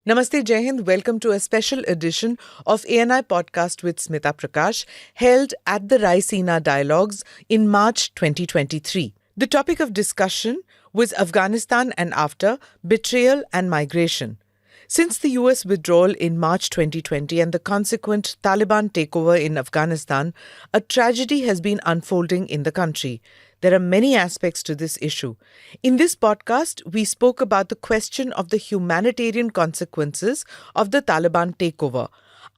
Namaste, Jai Hind. Welcome to a special edition of ANI Podcast with Smita Prakash, held at the Raisina Dialogues in March 2023. The topic of discussion was Afghanistan and after, betrayal and migration. Since the US withdrawal in March 2020 and the consequent Taliban takeover in Afghanistan, a tragedy has been unfolding in the country. There are many aspects to this issue. In this podcast, we spoke about the question of the humanitarian consequences of the Taliban takeover.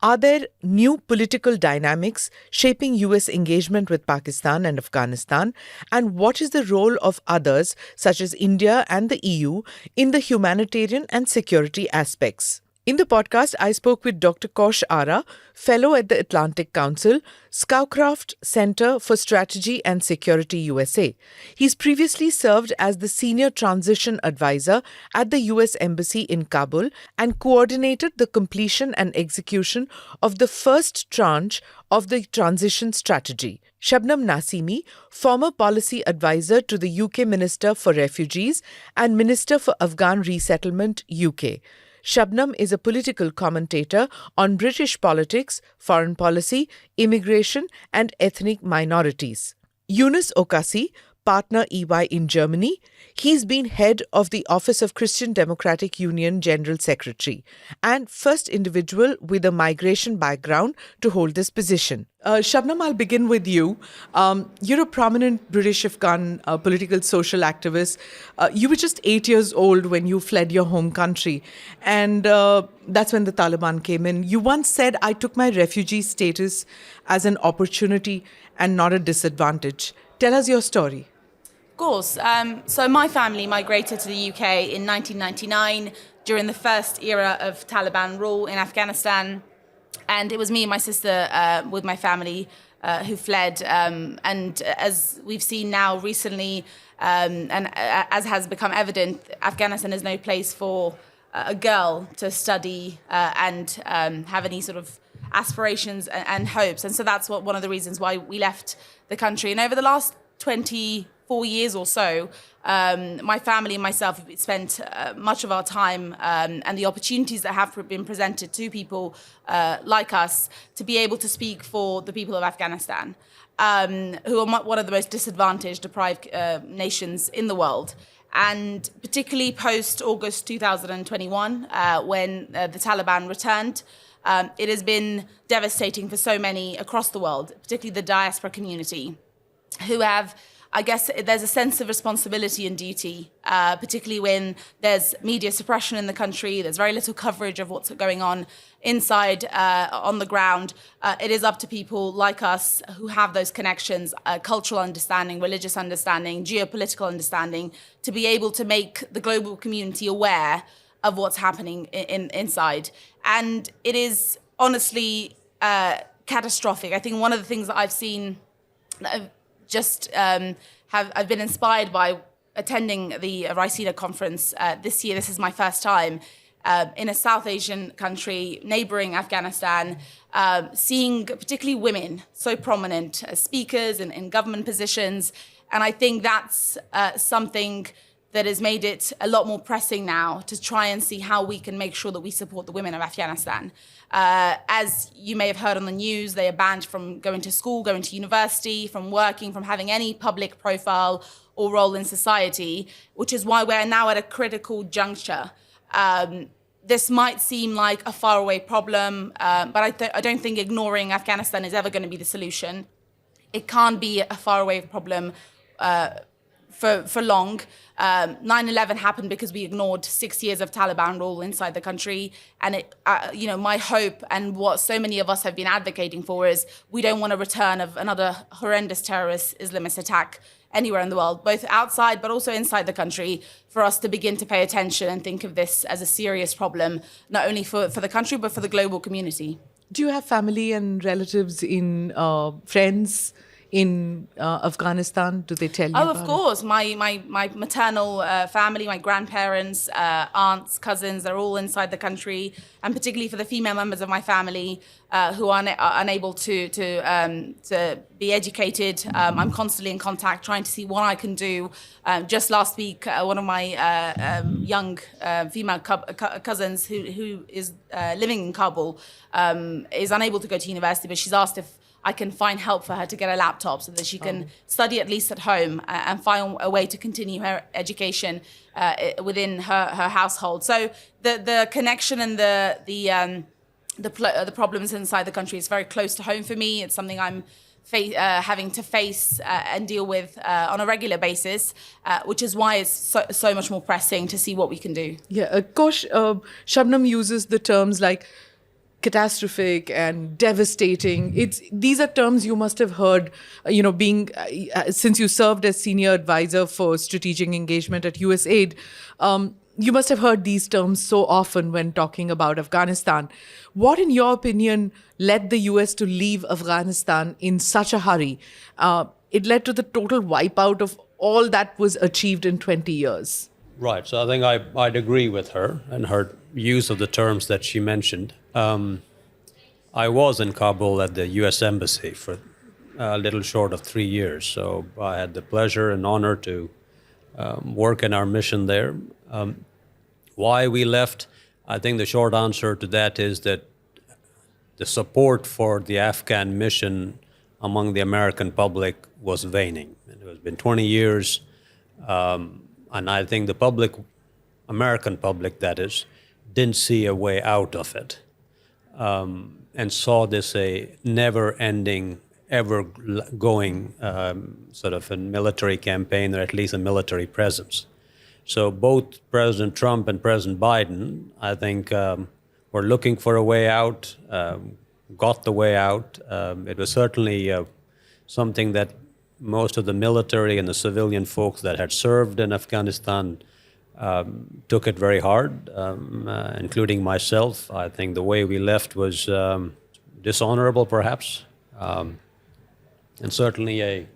Are there new political dynamics shaping US engagement with Pakistan and Afghanistan? And what is the role of others, such as India and the EU, in the humanitarian and security aspects? In the podcast, I spoke with Dr. Kaush Arha, Fellow at the Atlantic Council, Scowcroft Center for Strategy and Security USA. He's previously served as the Senior Transition Advisor at the US Embassy in Kabul and coordinated the completion and execution of the first tranche of the transition strategy. Shabnam Nasimi, former policy advisor to the UK Minister for Refugees and Minister for Afghan Resettlement, UK. Shabnam is a political commentator on British politics, foreign policy, immigration, and ethnic minorities. Younes Ouaqasse, partner EY in Germany. He's been head of the Office of Christian Democratic Union General Secretary and first individual with a migration background to hold this position. Shabnam, I'll begin with you. You're a prominent British Afghan political social activist. You were just 8 years old when you fled your home country, and that's when the Taliban came in. You once said, "I took my refugee status as an opportunity and not a disadvantage." Tell us your story. Of course. So my family migrated to the UK in 1999 during the first era of Taliban rule in Afghanistan. And it was me and my sister with my family who fled. And as we've seen now recently, and as has become evident, Afghanistan is no place for a girl to study and have any sort of aspirations and hopes. And so that's one of the reasons why we left the country. And over the last 24 years or so, my family and myself have spent much of our time and the opportunities that have been presented to people like us to be able to speak for the people of Afghanistan, who are one of the most disadvantaged, deprived nations in the world. And particularly post-August 2021, when the Taliban returned, it has been devastating for so many across the world, particularly the diaspora community, who have, I guess, there's a sense of responsibility and duty, particularly when there's media suppression in the country, there's very little coverage of what's going on inside, on the ground. It is up to people like us who have those connections, cultural understanding, religious understanding, geopolitical understanding, to be able to make the global community aware of what's happening inside. And it is honestly catastrophic. I think one of the things that I've seen that I've been inspired by attending the Raisina conference this year. This is my first time in a South Asian country neighboring Afghanistan, seeing particularly women so prominent as speakers and in government positions. And I think that's something that has made it a lot more pressing now to try and see how we can make sure that we support the women of Afghanistan. As you may have heard on the news, they are banned from going to school, going to university, from working, from having any public profile or role in society, which is why we're now at a critical juncture. This might seem like a faraway problem, but I don't think ignoring Afghanistan is ever going to be the solution. It can't be a faraway problem for long. 9/11 happened because we ignored 6 years of Taliban rule inside the country. And my hope and what so many of us have been advocating for is we don't want a return of another horrendous terrorist Islamist attack anywhere in the world, both outside but also inside the country, for us to begin to pay attention and think of this as a serious problem, not only for the country, but for the global community. Do you have family and relatives friends in Afghanistan? Do they tell you Oh, about of it? course. My maternal family, my grandparents, aunts, cousins, they're all inside the country. And particularly for the female members of my family who are unable to be educated, I'm constantly in contact trying to see what I can do. Just last week, one of my young female cousins who is living in Kabul is unable to go to university, but she's asked if I can find help for her to get a laptop so that she can study at least at home and find a way to continue her education within her household. So the connection and the problems inside the country is very close to home for me. It's something I'm having to face and deal with on a regular basis, which is why it's so much more pressing to see what we can do. Yeah, Kaush, Shabnam uses the terms like catastrophic and devastating. These are terms you must have heard, being since you served as senior advisor for strategic engagement at USAID. You must have heard these terms so often when talking about Afghanistan. What, in your opinion, led the US to leave Afghanistan in such a hurry? It led to the total wipeout of all that was achieved in 20 years. Right. So I think I'd agree with her and her use of the terms that she mentioned. I was in Kabul at the U.S. Embassy for a little short of 3 years. So I had the pleasure and honor to work in our mission there. Why we left, I think the short answer to that is that the support for the Afghan mission among the American public was waning. It has been 20 years. And I think the public, American public that is, didn't see a way out of it and saw this a never-ending, ever-going sort of a military campaign, or at least a military presence. So both President Trump and President Biden, I think, were looking for a way out, got the way out. It was certainly something that most of the military and the civilian folks that had served in Afghanistan took it very hard, including myself. I think the way we left was dishonorable, perhaps, and certainly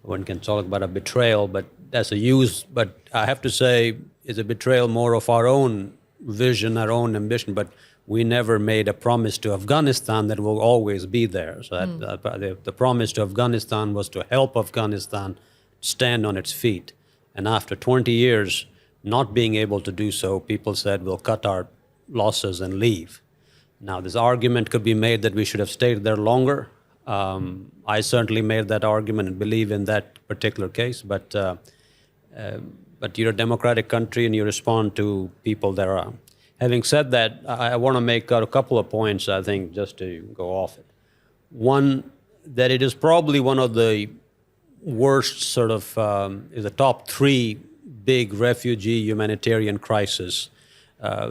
one can talk about a betrayal, but that's a use. But I have to say, it's a betrayal more of our own vision, our own ambition. But we never made a promise to Afghanistan that will always be there. So the promise to Afghanistan was to help Afghanistan stand on its feet. And after 20 years not being able to do so, people said, we'll cut our losses and leave. Now, this argument could be made that we should have stayed there longer. I certainly made that argument and believe in that particular case. But you're a democratic country and you respond to people that are. Having said that, I want to make a couple of points, I think, just to go off it. One, that it is probably one of the worst sort of, is the top three big refugee humanitarian crises.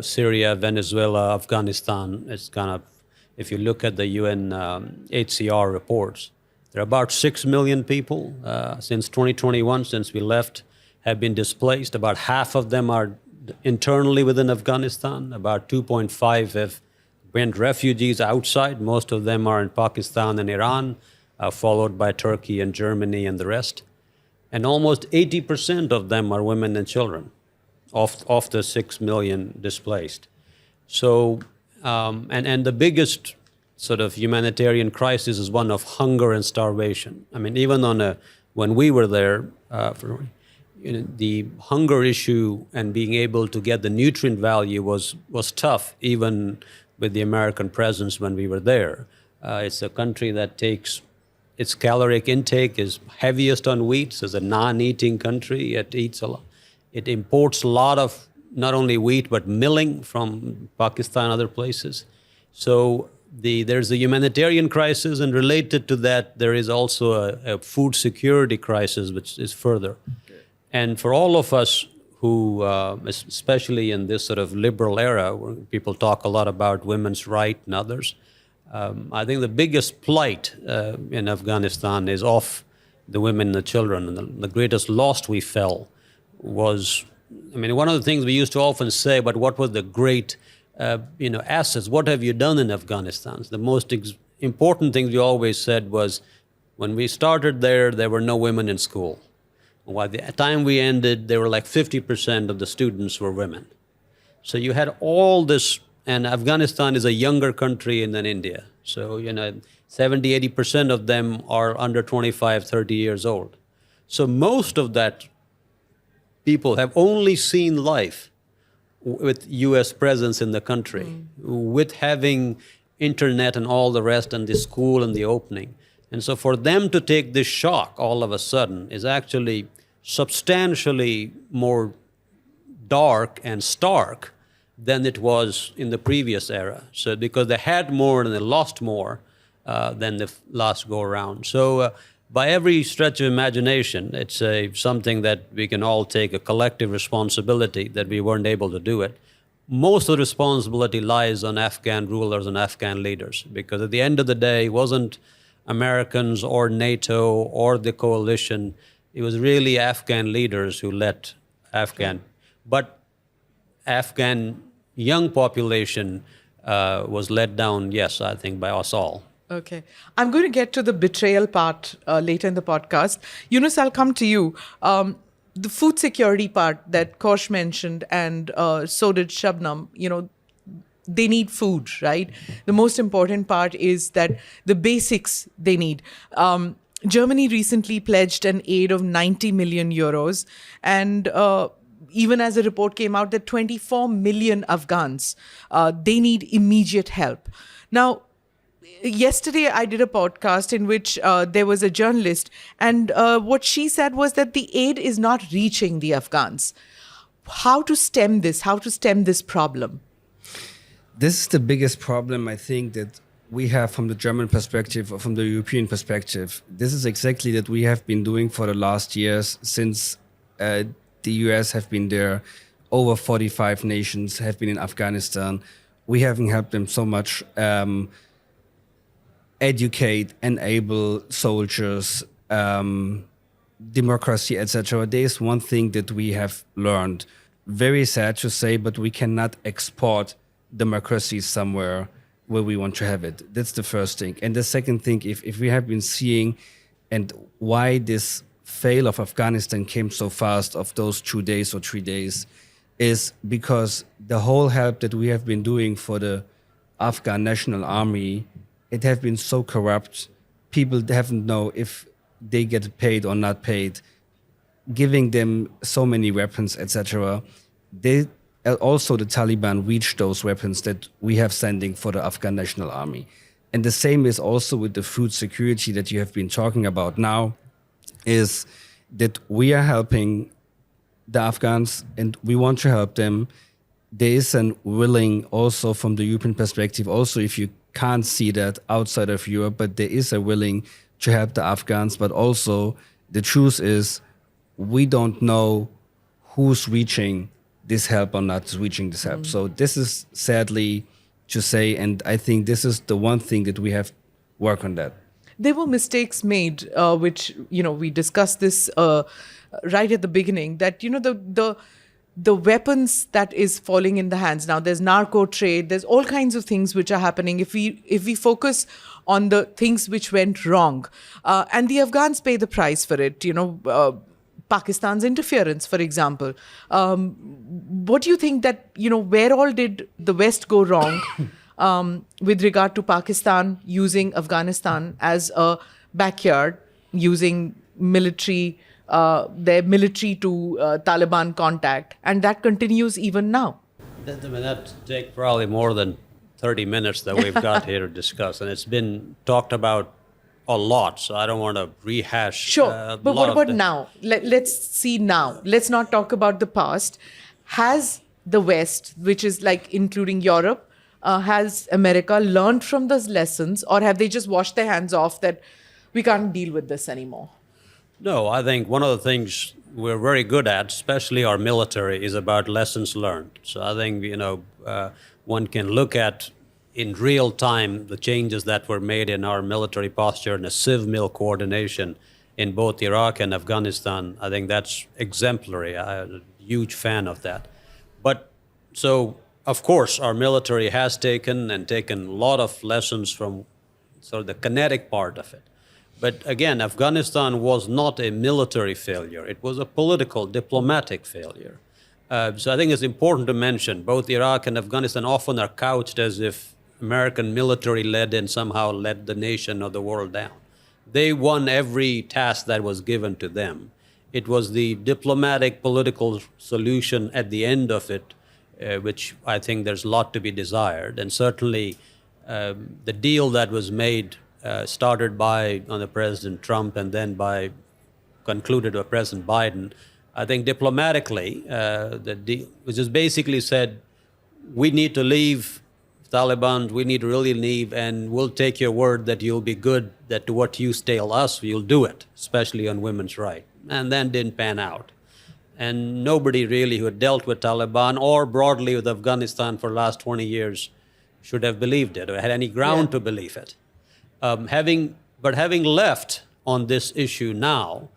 Syria, Venezuela, Afghanistan. It's kind of, if you look at the UN HCR reports, there are about 6 million people since 2021, since we left, have been displaced. About half of them are internally within Afghanistan. About 2.5 have been refugees outside. Most of them are in Pakistan and Iran, followed by Turkey and Germany and the rest. And almost 80% of them are women and children, of the 6 million displaced. So, and the biggest sort of humanitarian crisis is one of hunger and starvation. I mean, even when we were there, the hunger issue and being able to get the nutrient value was tough, even with the American presence when we were there. It's a country that takes, its caloric intake is heaviest on wheat. So it's a non-eating country. It eats a lot. It imports a lot of not only wheat, but milling from Pakistan and other places. So there's a humanitarian crisis, and related to that, there is also a food security crisis, which is further. And for all of us who, especially in this sort of liberal era, where people talk a lot about women's rights and others, I think the biggest plight in Afghanistan is of the women and the children. And the greatest loss we felt was, I mean, one of the things we used to often say, but what was the great, assets? What have you done in Afghanistan? The most important thing we always said was, When we started there were no women in school. By the time we ended, there were like 50% of the students were women. So you had all this, and Afghanistan is a younger country than India. So, 70, 80% of them are under 25, 30 years old. So most of that people have only seen life with U.S. presence in the country, with having internet and all the rest, and the school and the opening. And so for them to take this shock all of a sudden is actually substantially more dark and stark than it was in the previous era. So because they had more and they lost more than the last go around. So by every stretch of imagination, it's something that we can all take a collective responsibility that we weren't able to do it. Most of the responsibility lies on Afghan rulers and Afghan leaders, because at the end of the day, it wasn't Americans or NATO or the coalition. It was really Afghan leaders who let Afghan. But Afghan young population was let down, yes, I think, by us all. Okay. I'm going to get to the betrayal part later in the podcast. Younes, I'll come to you. The food security part that Kaush mentioned, and so did Shabnam, they need food, right? The most important part is that the basics they need. Germany recently pledged an aid of 90 million euros. And even as a report came out that 24 million Afghans, they need immediate help. Now, yesterday I did a podcast in which there was a journalist, and what she said was that the aid is not reaching the Afghans. How to stem this problem? This is the biggest problem, I think, that we have from the German perspective or from the European perspective. This is exactly that we have been doing for the last years since the US have been there. Over 45 nations have been in Afghanistan. We haven't helped them so much. Educate, enable soldiers, democracy, etc. There's one thing that we have learned. Very sad to say, but we cannot export democracy somewhere where we want to have it. That's the first thing. And the second thing, if we have been seeing, and why this fail of Afghanistan came so fast of those 2 days or 3 days, is because the whole help that we have been doing for the Afghan National Army, it have been so corrupt. People haven't know if they get paid or not paid, giving them so many weapons, etc. Also, the Taliban reached those weapons that we have sending for the Afghan National Army. And the same is also with the food security that you have been talking about now, is that we are helping the Afghans and we want to help them. There is an willing also from the European perspective, also if you can't see that outside of Europe, but there is a willing to help the Afghans. But also the truth is we don't know who's reaching this help or not reaching this help. So this is sadly to say, and I think this is the one thing that we have work on that. There were mistakes made, which, we discussed this right at the beginning, that, the weapons that is falling in the hands. Now, there's narco trade, there's all kinds of things which are happening. If we focus on the things which went wrong, and the Afghans pay the price for it, Pakistan's interference, for example. What do you think that, where all did the West go wrong with regard to Pakistan using Afghanistan as a backyard, using their military to Taliban contact, and that continues even now? That take probably more than 30 minutes that we've got here to discuss, and it's been talked about a lot, so I don't want to rehash. Sure, but what about now? Let's see now. Let's not talk about the past. Has the West, which is like including Europe, has America learned from those lessons, or have they just washed their hands off that we can't deal with this anymore? No, I think one of the things we're very good at, especially our military, is about lessons learned. So I think, one can look at in real time the changes that were made in our military posture and the civ-mil coordination in both Iraq and Afghanistan. I think that's exemplary. I'm a huge fan of that. But so, of course, our military has taken a lot of lessons from sort of the kinetic part of it. But again, Afghanistan was not a military failure. It was a political, diplomatic failure. So I think it's important to mention both Iraq and Afghanistan often are couched as if American military led and somehow led the nation or the world down. They won every task that was given to them. It was the diplomatic, political solution at the end of it, which I think there's a lot to be desired. And certainly the deal that was made started by under President Trump and then concluded by President Biden, I think diplomatically, the deal, which is basically said, we need to leave Taliban, we need to really leave, and we'll take your word that you'll be good, that to what you tell us, you'll do it, especially on women's rights. And then didn't pan out. And nobody really who had dealt with Taliban or broadly with Afghanistan for the last 20 years should have believed it or had any ground to believe it. Having left on this issue now,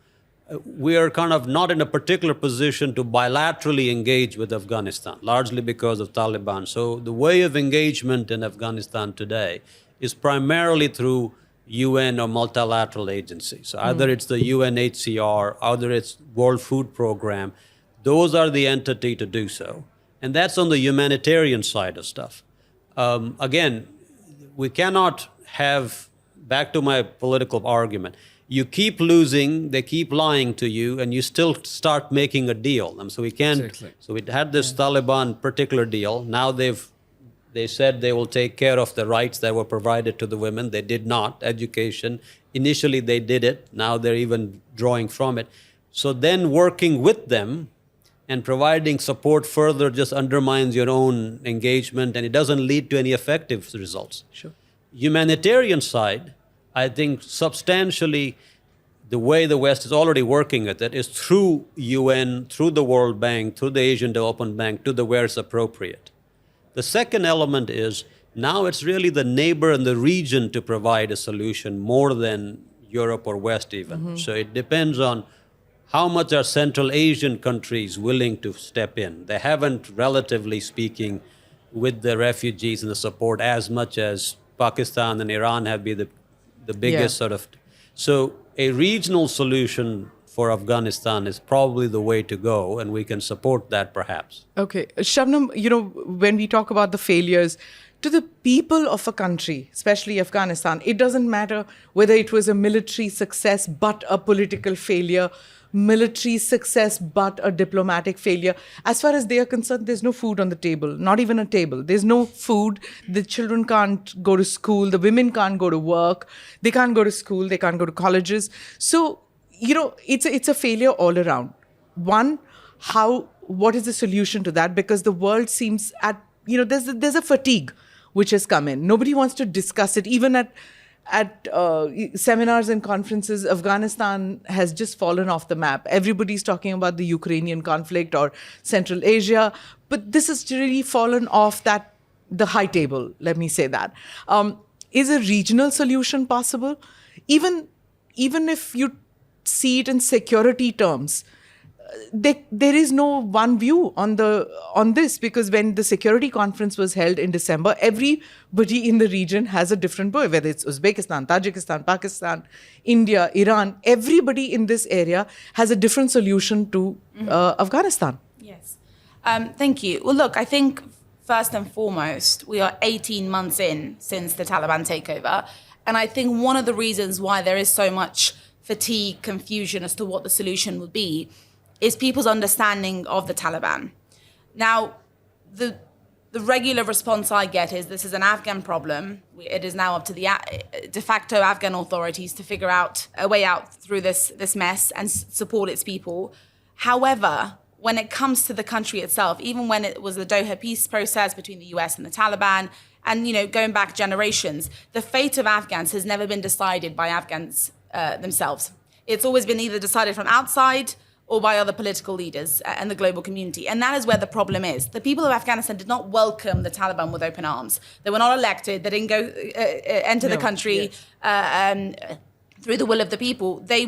we are kind of not in a particular position to bilaterally engage with Afghanistan, largely because of Taliban. So the way of engagement in Afghanistan today is primarily through UN or multilateral agencies. So either it's the UNHCR, either it's World Food Program. Those are the entity to do so. And that's on the humanitarian side of stuff. Again, we cannot have, back to my political argument, you keep losing, they keep lying to you, and you still start making a deal. So we can't. Exactly. So we had this Taliban particular deal. Now they said they will take care of the rights that were provided to the women. They did not. Education. Initially they did it. Now they're even drawing from it. So then working with them and providing support further just undermines your own engagement, and it doesn't lead to any effective results. Sure. Humanitarian side, I think substantially the way the West is already working at it is through UN, through the World Bank, through the Asian Development Bank, to the where it's appropriate. The second element is now it's really the neighbor and the region to provide a solution more than Europe or West even. Mm-hmm. So it depends on how much are Central Asian countries willing to step in. They haven't, relatively speaking, with the refugees and the support as much as Pakistan and Iran have been the biggest sort of. So a regional solution for Afghanistan is probably the way to go, and we can support that perhaps. Okay. Shabnam, when we talk about the failures, to the people of a country, especially Afghanistan, it doesn't matter whether it was a military success but a political failure, military success but a diplomatic failure. As far as they are concerned, there's no food on the table, not even a table. There's no food. The children can't go to school. The women can't go to work. They can't go to school. They can't go to colleges. So, it's a failure all around. One, what is the solution to that? Because the world seems there's a fatigue which has come in. Nobody wants to discuss it. Even at seminars and conferences, Afghanistan has just fallen off the map. Everybody's talking about the Ukrainian conflict or Central Asia, but this has really fallen off the high table, let me say that. Is a regional solution possible? Even if you see it in security terms, there is no one view on this, because when the security conference was held in December, everybody in the region has a different view, whether it's Uzbekistan, Tajikistan, Pakistan, India, Iran. Everybody in this area has a different solution to Afghanistan. Yes. Thank you. Well, look, I think first and foremost, we are 18 months in since the Taliban takeover. And I think one of the reasons why there is so much fatigue, confusion as to what the solution would be is people's understanding of the Taliban. Now, the regular response I get is this is an Afghan problem. It is now up to the de facto Afghan authorities to figure out a way out through this mess and support its people. However, when it comes to the country itself, even when it was the Doha peace process between the US and the Taliban, and going back generations, the fate of Afghans has never been decided by Afghans themselves. It's always been either decided from outside or by other political leaders and the global community. And that is where the problem is. The people of Afghanistan did not welcome the Taliban with open arms. They were not elected. They didn't go enter the country. Yes. through the will of the people. They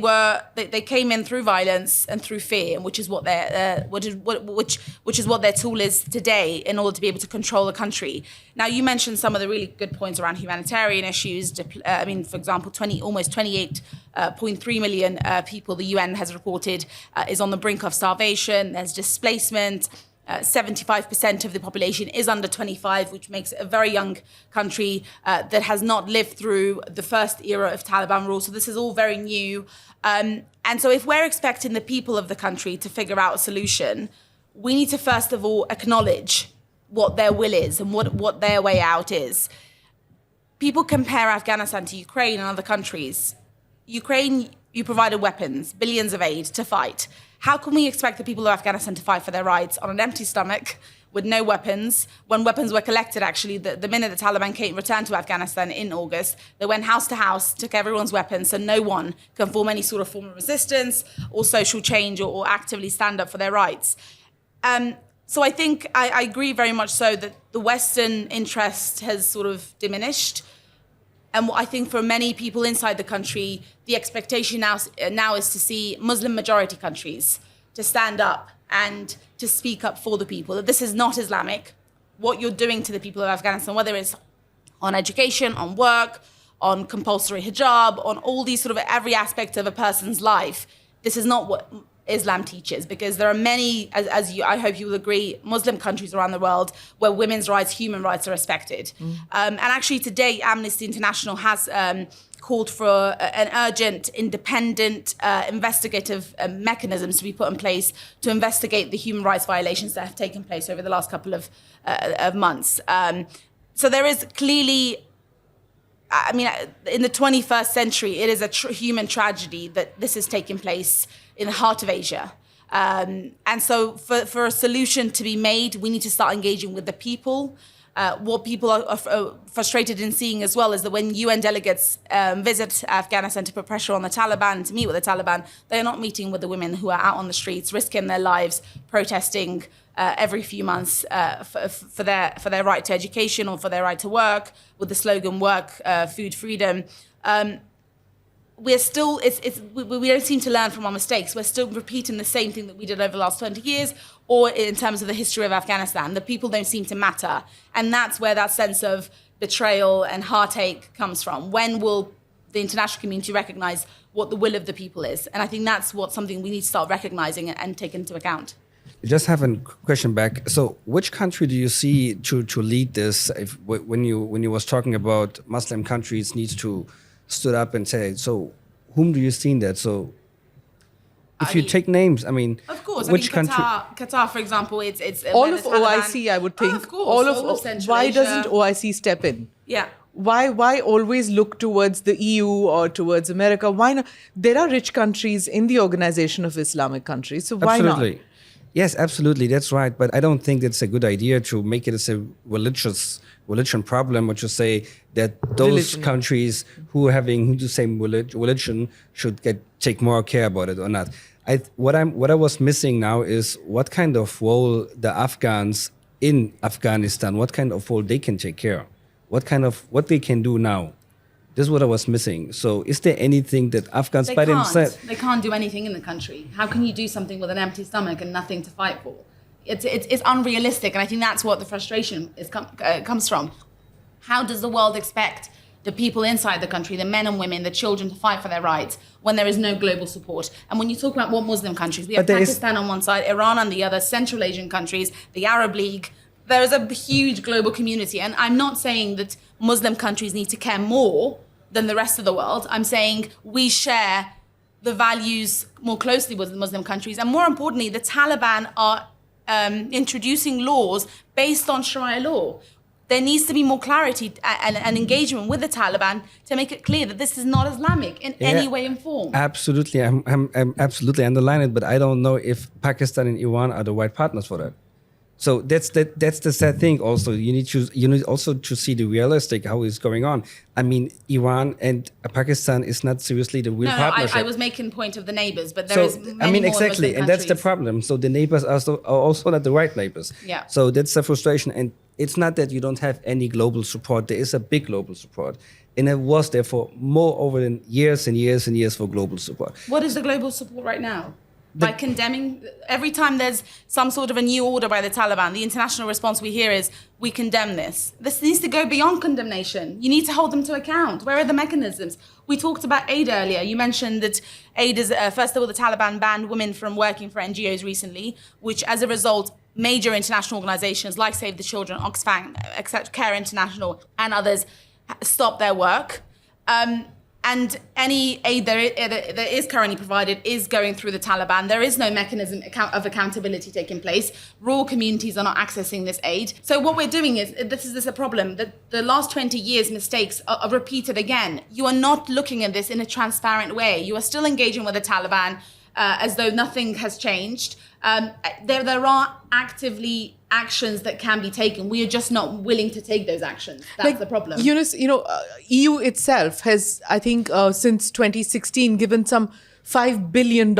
came in through violence and through fear, which is what their tool is today in order to be able to control the country. Now, you mentioned some of the really good points around humanitarian issues. For example, almost 28.3 million people the UN has reported is on the brink of starvation. There's displacement. 75% of the population is under 25, which makes it a very young country that has not lived through the first era of Taliban rule. So this is all very new. And so if we're expecting the people of the country to figure out a solution, we need to first of all acknowledge what their will is and what their way out is. People compare Afghanistan to Ukraine and other countries. Ukraine, you provided weapons, billions of aid to fight. How can we expect the people of Afghanistan to fight for their rights on an empty stomach with no weapons? When weapons were collected, actually, the minute the Taliban returned to Afghanistan in August, they went house to house, took everyone's weapons, so no one can form any sort of form of resistance or social change or actively stand up for their rights. So I think I agree very much so that the Western interest has sort of diminished. And I think for many people inside the country, the expectation now is to see Muslim majority countries to stand up and to speak up for the people, that this is not Islamic. What you're doing to the people of Afghanistan, whether it's on education, on work, on compulsory hijab, on all these sort of every aspect of a person's life, this is not what Islam teaches, because there are many, I hope you will agree, Muslim countries around the world where women's rights, human rights are respected. And actually today, Amnesty International has called for an urgent, independent, investigative mechanisms to be put in place to investigate the human rights violations that have taken place over the last couple of months. So there is clearly, in the 21st century, it is a human tragedy that this is taking place in the heart of Asia. And so for a solution to be made, we need to start engaging with the people. What people are frustrated in seeing as well is that when UN delegates visit Afghanistan to put pressure on the Taliban, to meet with the Taliban, they're not meeting with the women who are out on the streets, risking their lives, protesting every few months for their right to education or for their right to work, with the slogan "Work, Food, Freedom." We're still, we don't seem to learn from our mistakes. We're still repeating the same thing that we did over the last 20 years, or in terms of the history of Afghanistan. The people don't seem to matter. And that's where that sense of betrayal and heartache comes from. When will the international community recognize what the will of the people is? And I think that's something we need to start recognizing and take into account. Just have a question back. So which country do you see to lead this? When you was talking about Muslim countries needs to stood up and say, so whom do you see in that? So if you take names, of course, which country? Qatar, for example, it's all of OIC, I would think. Of course, all of Central why Asia. doesn't OIC step in? Yeah. Why always look towards the EU or towards America? Why not? There are rich countries in the Organization of Islamic Countries, so why Absolutely. not? Yes, absolutely, that's right. But I don't think that's a good idea to make it as a religion problem, or to say that those countries who have the same religion should take more care about it or not. What I was missing now is what kind of role the Afghans in Afghanistan, what kind of role they can take care, what they can do now. This is what I was missing. So is there anything that Afghans by themselves... They can't do anything in the country. How can you do something with an empty stomach and nothing to fight for? It's unrealistic, and I think that's what the frustration comes from. How does the world expect the people inside the country, the men and women, the children, to fight for their rights when there is no global support? And when you talk about what Muslim countries, we have Pakistan on one side, Iran on the other, Central Asian countries, the Arab League. There is a huge global community, and I'm not saying that Muslim countries need to care more than the rest of the world. I'm saying we share the values more closely with the Muslim countries, and more importantly, the Taliban are introducing laws based on Sharia law. There needs to be more clarity and engagement with the Taliban to make it clear that this is not Islamic in any way and form. Absolutely, I'm absolutely underline it, but I don't know if Pakistan and Iran are the right partners for that. So that's the sad thing. Also, you need also to see the realistic how it's going on. Iran and Pakistan is not seriously the real partnership. I was making point of the neighbors, but there is many more exactly, Muslim and that's the countries. problem. So the neighbors are also not the right neighbors. Yeah. So that's the frustration. And it's not that you don't have any global support. There is a big global support. And it was there for more over the years and years and years for global support. What is the global support right now? By condemning, every time there's some sort of a new order by the Taliban, the international response we hear is, we condemn this. This needs to go beyond condemnation. You need to hold them to account. Where are the mechanisms? We talked about aid earlier. You mentioned that aid is, first of all, the Taliban banned women from working for NGOs recently, which as a result, major international organizations like Save the Children, Oxfam, etc., Care International, and others stop their work. And any aid that is currently provided is going through the Taliban. There is no mechanism of accountability taking place. Rural communities are not accessing this aid. So what we're doing is, this is a problem, that the last 20 years' mistakes are repeated again. You are not looking at this in a transparent way. You are still engaging with the Taliban as though nothing has changed. There are actively actions that can be taken. We are just not willing to take those actions. That's the problem. Younes, EU itself has, I think, since 2016 given some $5 billion,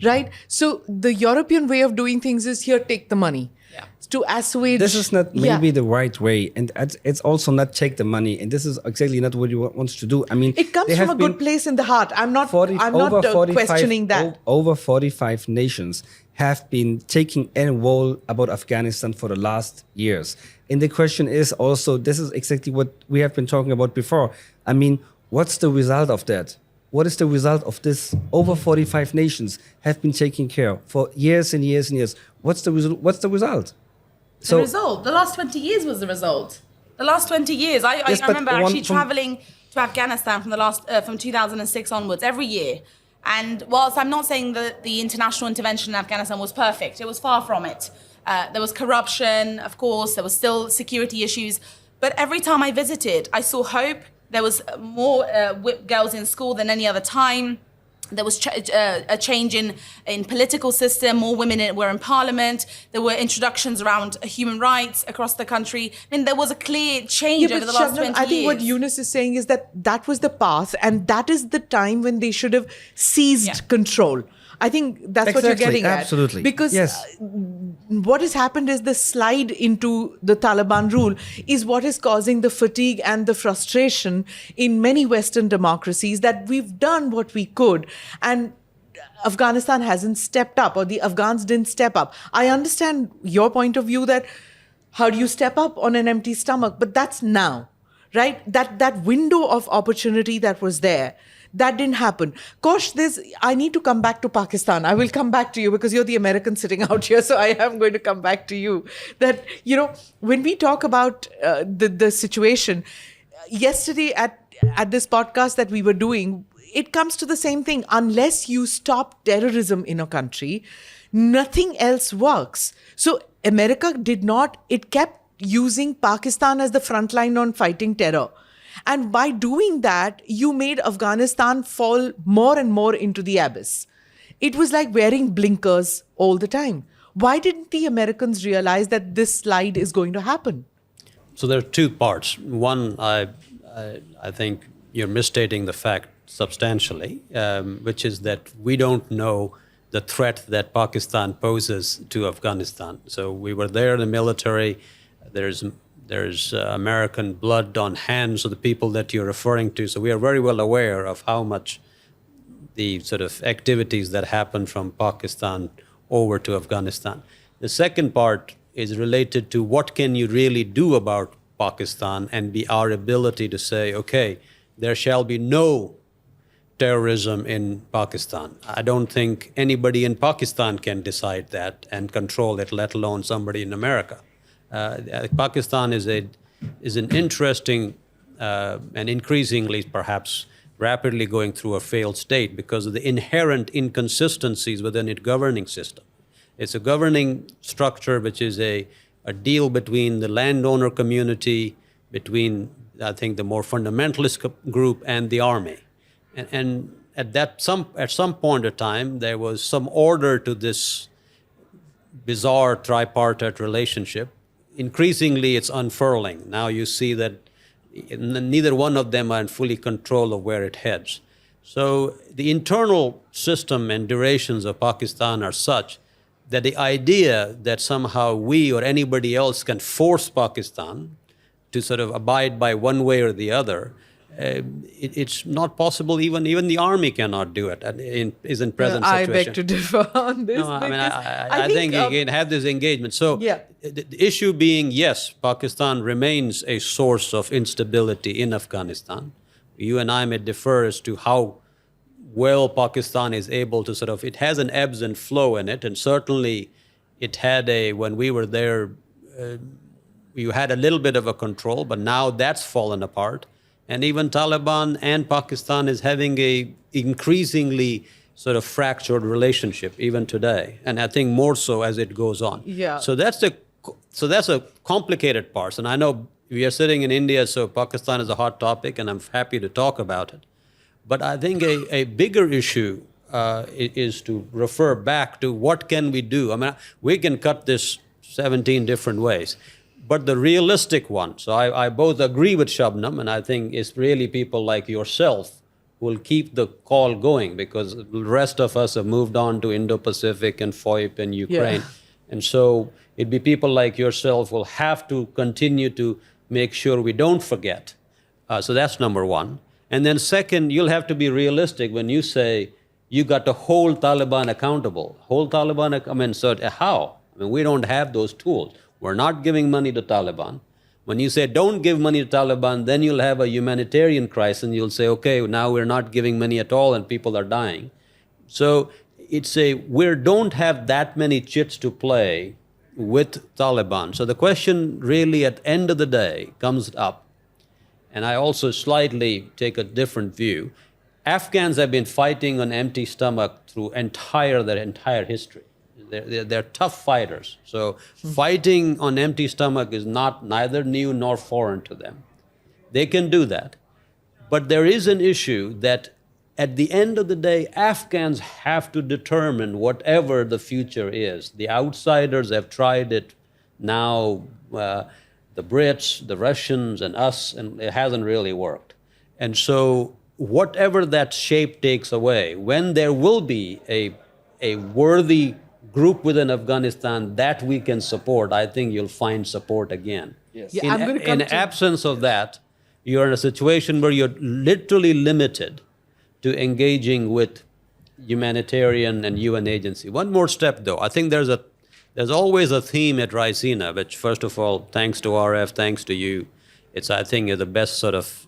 right? So the European way of doing things is, here, take the money. Yeah. To assuage. This is not maybe the right way. And it's also not take the money. And this is exactly not what you want to do. I mean, it comes from a good place in the heart. I'm not questioning that. Over 45 nations have been taking a role about Afghanistan for the last years. And the question is also, this is exactly what we have been talking about before. I mean, what's the result of that? What is the result of this? Over 45 nations have been taking care for years and years and years. What's the result? The result? The last 20 years was the result. The last 20 years. I remember actually traveling to Afghanistan from 2006 onwards every year. And whilst I'm not saying that the international intervention in Afghanistan was perfect, it was far from it. There was corruption, of course, there was still security issues. But every time I visited, I saw hope. There was more girls in school than any other time. There was a change in political system. More women were in parliament. There were introductions around human rights across the country. I mean, there was a clear change over the last 20 years. I think what Younes is saying is that was the path, and that is the time when they should have seized control. I think that's what you're getting at. Absolutely. Because what has happened is the slide into the Taliban rule is what is causing the fatigue and the frustration in many Western democracies, that we've done what we could and Afghanistan hasn't stepped up, or the Afghans didn't step up. I understand your point of view that how do you step up on an empty stomach? But that's now, right? That window of opportunity that was there, that didn't happen. Kaush, I need to come back to Pakistan. I will come back to you because you're the American sitting out here. So I am going to come back to you. That, when we talk about the situation, yesterday at this podcast that we were doing, it comes to the same thing. Unless you stop terrorism in a country, nothing else works. So America it kept using Pakistan as the front line on fighting terror. And by doing that, you made Afghanistan fall more and more into the abyss. It was like wearing blinkers all the time. Why didn't the Americans realize that this slide is going to happen? So there are two parts. One, I think you're misstating the fact substantially, which is that we don't know the threat that Pakistan poses to Afghanistan. So we were there in the military. There's American blood on hands of the people that you're referring to. So we are very well aware of how much the sort of activities that happen from Pakistan over to Afghanistan. The second part is related to what can you really do about Pakistan and our ability to say, okay, there shall be no terrorism in Pakistan. I don't think anybody in Pakistan can decide that and control it, let alone somebody in America. Pakistan is an interesting and increasingly, perhaps rapidly going through a failed state because of the inherent inconsistencies within its governing system. It's a governing structure which is a deal between the landowner community, between, I think, the more fundamentalist group and the army. And at some point of time, there was some order to this bizarre tripartite relationship. Increasingly, it's unfurling. Now you see that neither one of them are in fully control of where it heads. So the internal system and durations of Pakistan are such that the idea that somehow we or anybody else can force Pakistan to sort of abide by one way or the other, it's not possible. Even the army cannot do it is in present I situation. beg to differ on this. No, I mean, I think you can have this engagement. So the issue being, yes, Pakistan remains a source of instability in Afghanistan. You and I may differ as to how well Pakistan is able to it has an ebbs and flow in it. And certainly it had when we were there, you had a little bit of a control, but now that's fallen apart. And even Taliban and Pakistan is having a increasingly sort of fractured relationship even today. And I think more so as it goes on. Yeah. So that's a complicated part. And I know we are sitting in India, so Pakistan is a hot topic, and I'm happy to talk about it. But I think a bigger issue is to refer back to what can we do. I mean, we can cut this 17 different ways. But the realistic one, so I both agree with Shabnam, and I think it's really people like yourself who will keep the call going, because the rest of us have moved on to Indo-Pacific and FOIP and Ukraine. Yeah. And so it'd be people like yourself who will have to continue to make sure we don't forget. So that's number one. And then second, you'll have to be realistic when you say you got to hold Taliban accountable. Hold Taliban, so how? I mean, we don't have those tools. We're not giving money to Taliban. When you say don't give money to Taliban, then you'll have a humanitarian crisis, and you'll say, okay, now we're not giving money at all and people are dying. So we don't have that many chits to play with Taliban. So the question really at the end of the day comes up, and I also slightly take a different view. Afghans have been fighting on empty stomach through their entire history. They're tough fighters. So fighting on empty stomach is neither new nor foreign to them. They can do that. But there is an issue that at the end of the day, Afghans have to determine whatever the future is. The outsiders have tried it now, the Brits, the Russians, and us, and it hasn't really worked. And so whatever that shape takes away, when there will be a worthy group within Afghanistan that we can support, I think you'll find support again. Yes. Yeah, in absence of that, you're in a situation where you're literally limited to engaging with humanitarian and UN agency. One more step, though. I think there's always a theme at Raisina, which, first of all, thanks to RF, thanks to you, I think, is the best sort of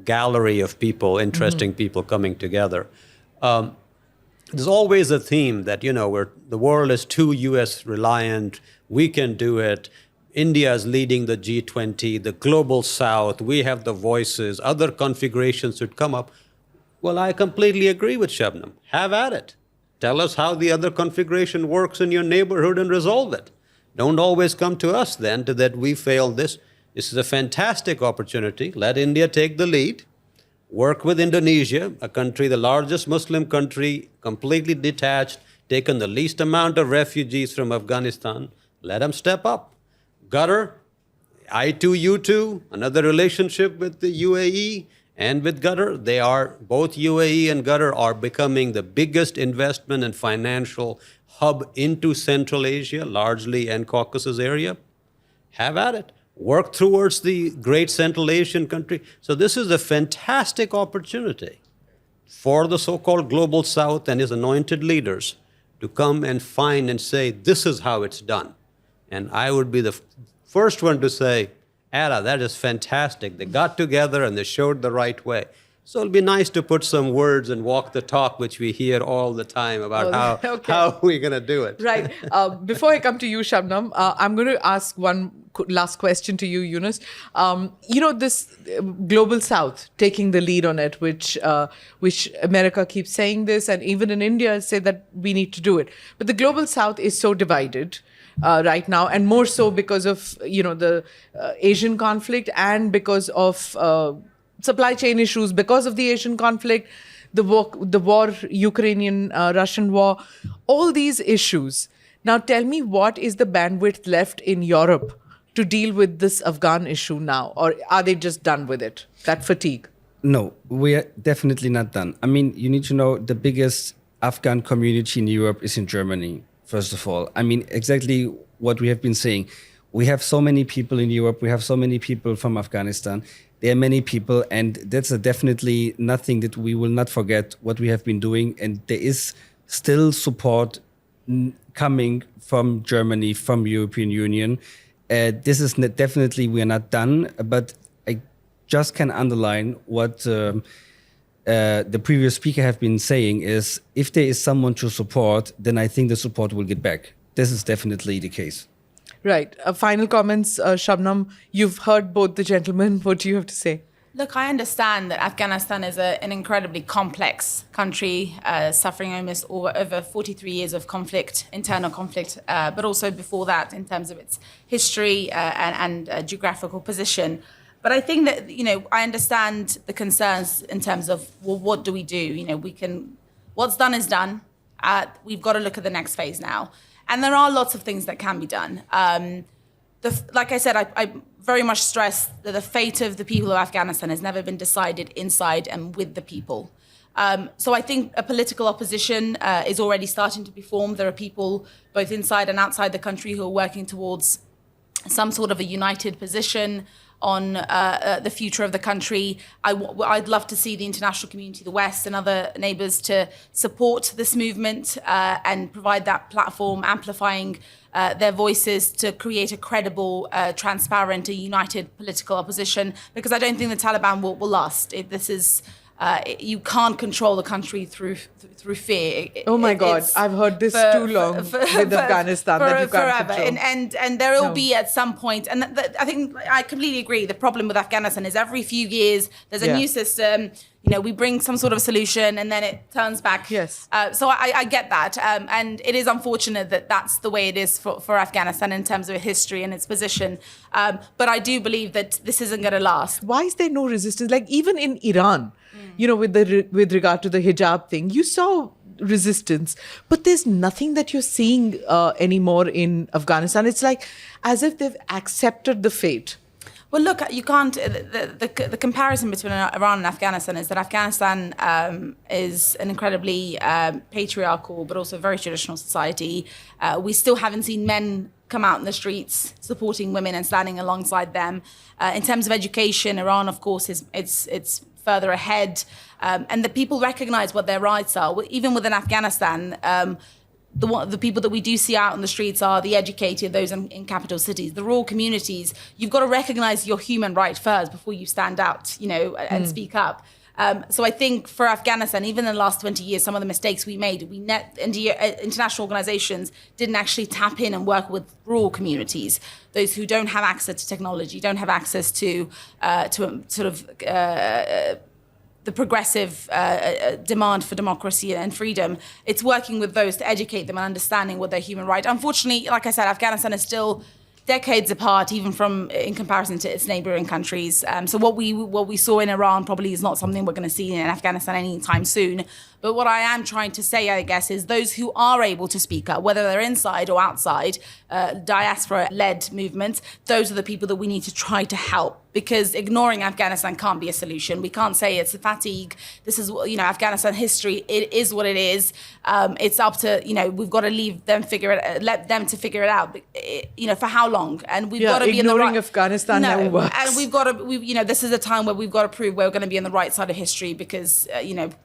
gallery of people, interesting people coming together. There's always a theme that, the world is too US reliant, we can do it. India is leading the G20, the global South, we have the voices, other configurations should come up. Well, I completely agree with Shabnam. Have at it. Tell us how the other configuration works in your neighborhood and resolve it. Don't always come to us then that we failed this. This is a fantastic opportunity. Let India take the lead. Work with Indonesia, a country, the largest Muslim country, completely detached, taken the least amount of refugees from Afghanistan. Let them step up. Qatar, I2U2, another relationship with the UAE and with Qatar. Both UAE and Qatar are becoming the biggest investment and financial hub into Central Asia, largely and Caucasus area. Have at it. Work towards the great Central Asian country. So this is a fantastic opportunity for the so-called global South and its anointed leaders to come and find and say, this is how it's done. And I would be the first one to say, Ada, that is fantastic. They got together and they showed the right way. So it'll be nice to put some words and walk the talk, which we hear all the time about how we're going to do it. Right. Before I come to you, Shabnam, I'm going to ask one last question to you, Younes. This global South taking the lead on it, which America keeps saying this, and even in India say that we need to do it. But the global South is so divided right now, and more so because of the Asian conflict and because of supply chain issues, because of the Asian conflict, the war, Ukrainian-Russian war, all these issues. Now tell me, what is the bandwidth left in Europe to deal with this Afghan issue now? Or are they just done with it, that fatigue? No, we are definitely not done. I mean, you need to know the biggest Afghan community in Europe is in Germany. first of all. I mean, exactly what we have been saying. We have so many people in Europe. We have so many people from Afghanistan. There are many people, and that's definitely nothing that we will not forget what we have been doing. And there is still support coming from Germany, from European Union. This is definitely, we are not done, but I just can underline what the previous speaker have been saying is, if there is someone to support, then I think the support will get back. This is definitely the case. Right. Final comments, Shabnam. You've heard both the gentlemen. What do you have to say? Look, I understand that Afghanistan is an incredibly complex country, suffering almost over 43 years of conflict, internal conflict, but also before that in terms of its history and geographical position. But I think that, I understand the concerns in terms of, well, what do we do? What's done is done. We've got to look at the next phase now. And there are lots of things that can be done. Like I said, I very much stress that the fate of the people of Afghanistan has never been decided inside and with the people. So I think a political opposition is already starting to be formed. There are people both inside and outside the country who are working towards some sort of a united position on the future of the country. I'd love to see the international community, the West and other neighbours, to support this movement and provide that platform, amplifying their voices to create a credible, transparent, a united political opposition, because I don't think the Taliban will last. You can't control the country through fear. Oh my God, I've heard this too long with Afghanistan that you can't forever. control. And there will be at some point, and I think I completely agree. The problem with Afghanistan is every few years there's a new system. We bring some sort of solution and then it turns back. Yes. So I get that, and it is unfortunate that that's the way it is for Afghanistan in terms of history and its position. But I do believe that this isn't going to last. Why is there no resistance? Like even in Iran, with regard to the hijab thing, you saw resistance, but there's nothing that you're seeing anymore in Afghanistan. It's like as if they've accepted the fate. Well, look, you can't. The comparison between Iran and Afghanistan is that Afghanistan is an incredibly patriarchal, but also very traditional society. We still haven't seen men come out in the streets supporting women and standing alongside them. In terms of education, Iran, of course, it's further ahead, and the people recognize what their rights are. Even within Afghanistan, the people that we do see out on the streets are the educated, those in capital cities, the rural communities. You've got to recognize your human right first before you stand out, and speak up. So I think for Afghanistan, even in the last 20 years, some of the mistakes we made, international organizations didn't actually tap in and work with rural communities, those who don't have access to technology, don't have access to the progressive demand for democracy and freedom. It's working with those to educate them and understanding what their human right. Unfortunately, like I said, Afghanistan is still decades apart, even in comparison to its neighboring countries. So what we saw in Iran probably is not something we're going to see in Afghanistan anytime soon. But what I am trying to say, I guess, is those who are able to speak up, whether they're inside or outside, diaspora-led movements, those are the people that we need to try to help. Because ignoring Afghanistan can't be a solution. We can't say it's a fatigue. This is, Afghanistan history. It is what it is. It's up to, we've got to let them to figure it out. For how long? And we've got to be in the right. Ignoring Afghanistan never works. And we've got to, this is a time where we've got to prove we're going to be on the right side of history, because,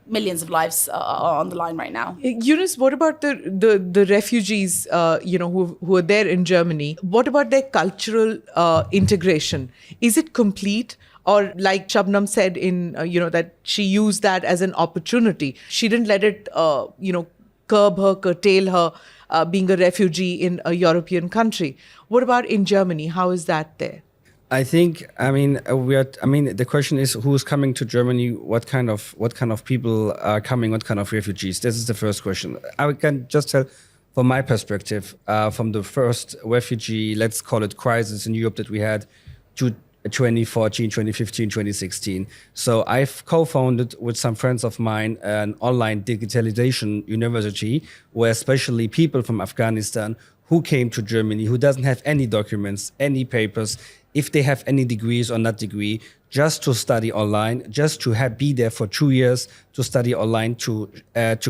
millions of lives are on the line right now. Younes, what about the refugees, who are there in Germany? What about their cultural integration? Is it complete? Or like Shabnam said that she used that as an opportunity. She didn't let it, curtail her being a refugee in a European country. What about in Germany? How is that there? I think, the question is who's coming to Germany? What kind of people are coming? What kind of refugees? This is the first question. I can just tell from my perspective, from the first refugee, let's call it crisis in Europe that we had to 2014, 2015, 2016. So I've co-founded with some friends of mine an online digitalization university where especially people from Afghanistan who came to Germany, who doesn't have any documents, any papers, if they have any degrees or not degree, just to study online, just to be there for 2 years to study online, to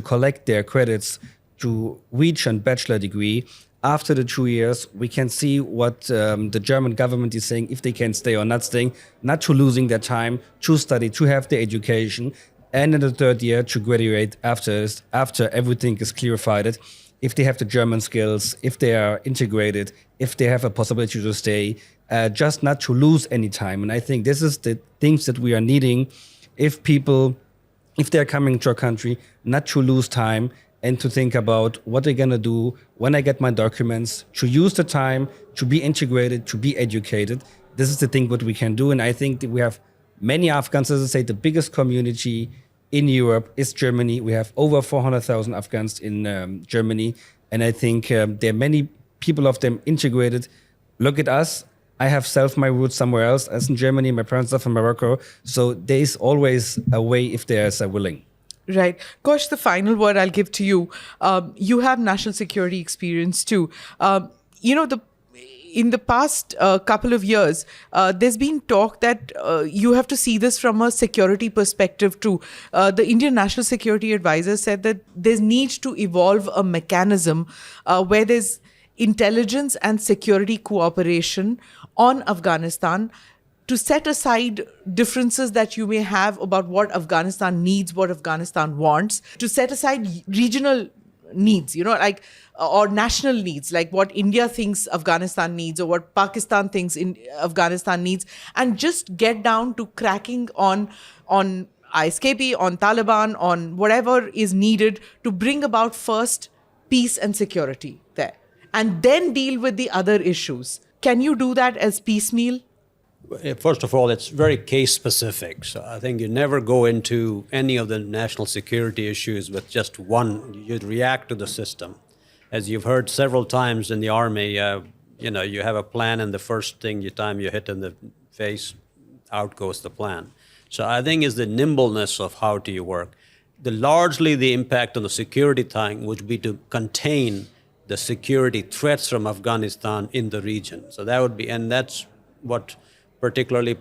collect their credits to reach a bachelor degree. After the 2 years, we can see what the German government is saying, if they can stay or not staying, not to losing their time, to study, to have their education, and in the third year to graduate after everything is clarified. If they have the German skills, if they are integrated, if they have a possibility to stay, just not to lose any time. And I think this is the things that we are needing if they're coming to our country, not to lose time and to think about what they're going to do when I get my documents, to use the time, to be integrated, to be educated. This is the thing what we can do. And I think that we have many Afghans, as I say, the biggest community in Europe is Germany. We have over 400,000 Afghans in Germany. And I think there are many people of them integrated. Look at us. I have my roots somewhere else, as in Germany. My parents are from Morocco. So there is always a way if there's a willing. Right. Kaush, the final word I'll give to you. You have national security experience too. In the past couple of years, there's been talk that you have to see this from a security perspective too. The Indian National Security Advisor said that there needs to evolve a mechanism where there's intelligence and security cooperation on Afghanistan to set aside differences that you may have about what Afghanistan needs, what Afghanistan wants, to set aside regional needs, or national needs, like what India thinks Afghanistan needs or what Pakistan thinks Afghanistan needs, and just get down to cracking on ISKP, on Taliban, on whatever is needed to bring about first peace and security there, and then deal with the other issues. Can you do that as piecemeal? First of all, it's very case specific. So I think you never go into any of the national security issues with just one. You'd react to the system. As you've heard several times in the army, you have a plan, and the first time you hit in the face, out goes the plan. So I think it's the nimbleness of how do you work. Largely the impact on the security thing would be to contain the security threats from Afghanistan in the region. So that would be, and that's what particularly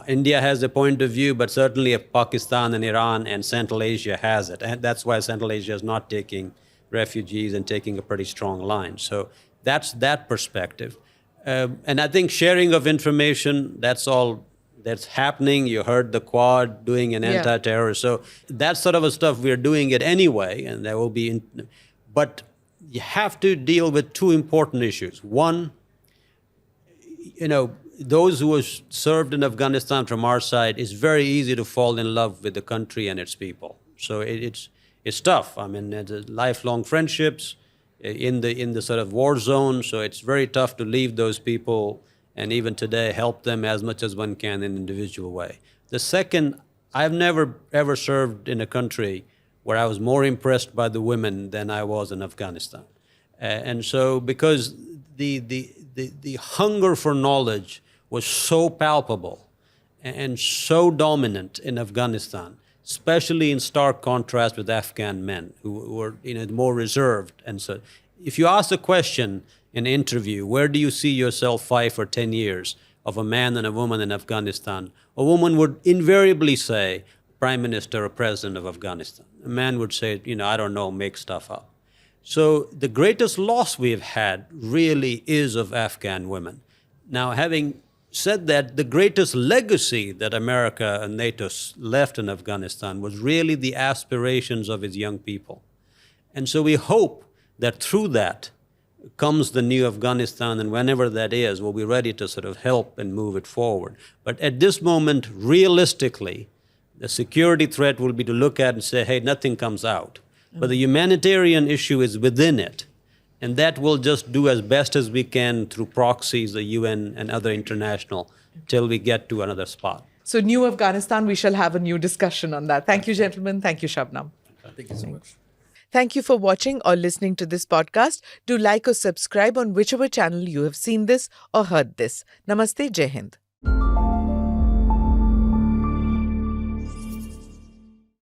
India has a point of view, but certainly if Pakistan and Iran and Central Asia has it. And that's why Central Asia is not taking refugees and taking a pretty strong line. So that's that perspective. And I think sharing of information, that's happening. You heard the Quad doing an anti-terror. So that sort of a stuff, we're doing it anyway, and there will be, but you have to deal with two important issues. One, those who have served in Afghanistan from our side, it's very easy to fall in love with the country and its people. So it's tough. I mean, it's lifelong friendships in the sort of war zone. So it's very tough to leave those people and even today help them as much as one can in an individual way. The second, I've never ever served in a country where I was more impressed by the women than I was in Afghanistan. And so because the hunger for knowledge was so palpable and so dominant in Afghanistan, especially in stark contrast with Afghan men who were more reserved. And so if you ask a question in an interview, where do you see yourself 5 or 10 years, of a man and a woman in Afghanistan, a woman would invariably say, Prime Minister or President of Afghanistan. A man would say, I don't know, make stuff up. So the greatest loss we've had really is of Afghan women. Now, having said that, the greatest legacy that America and NATO left in Afghanistan was really the aspirations of its young people. And so we hope that through that comes the new Afghanistan, and whenever that is, we'll be ready to sort of help and move it forward. But at this moment, realistically, the security threat will be to look at and say, hey, nothing comes out. But the humanitarian issue is within it. And that we'll just do as best as we can through proxies, the UN and other international, till we get to another spot. So new Afghanistan, we shall have a new discussion on that. Thank you, gentlemen. Thank you, Shabnam. Thank you so much. Thank you for watching or listening to this podcast. Do like or subscribe on whichever channel you have seen this or heard this. Namaste, Jai Hind.